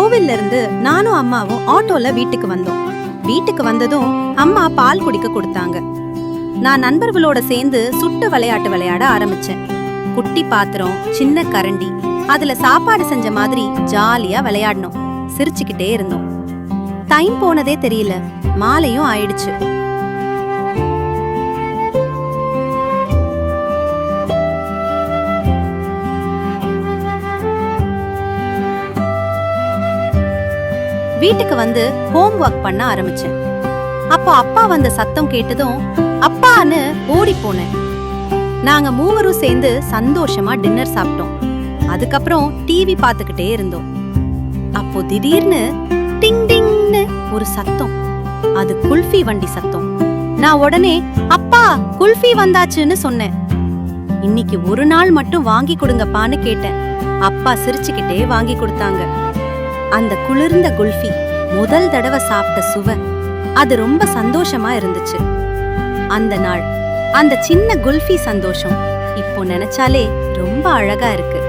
கோவில்ல இருந்து நானும் அம்மாவும் ஆட்டோல வீட்டுக்கு வந்தோம். வீட்டுக்கு வந்ததும் அம்மா பால் குடிக்க கொடுத்தாங்க. நான் நண்பர்களோட சேர்ந்து சுட்டு விளையாட்டு விளையாட ஆரம்பிச்சேன். குட்டி பாத்திரம், சின்ன கரண்டி, அதுல சாப்பாடு செஞ்ச மாதிரி ஜாலியா விளையாடணும். சிரிச்சுக்கிட்டே இருந்தோம். டைம் போனதே தெரியல. மாலையும் ஆயிடுச்சு. வீட்டுக்கு வந்து ஹோம் ஒர்க் பண்ண ஆரம்பிச்சேன். அப்போ அப்பா வந்த சத்தம் கேட்டதும் அப்பான்னு ஓடி போனேன். நாங்க மூவரும் சேர்ந்து சந்தோஷமா டின்னர் சாப்பிட்டோம். அதுக்கப்புறம் டிவி பார்த்துக்கிட்டே இருந்தோம். அப்போ திடீர்னு டிங் டிங்னு ஒரு சத்தம். அது குல்ஃபி வண்டி சத்தம். நான் உடனே அப்பா குல்ஃபி வந்தாச்சுன்னு சொன்னேன். இன்னைக்கு ஒரு நாள் மட்டும் வாங்கி கொடுங்கப்பான்னு கேட்டேன். அப்பா சிரிச்சுக்கிட்டே வாங்கி கொடுத்தாங்க. அந்த குளிர்ந்த குல்ஃபி, முதல் தடவை சாப்பிட்ட சுவை, அது ரொம்ப சந்தோஷமா இருந்துச்சு. அந்த நாள், அந்த சின்ன குல்ஃபி சந்தோஷம் இப்போ நினைச்சாலே ரொம்ப அழகா இருக்கு.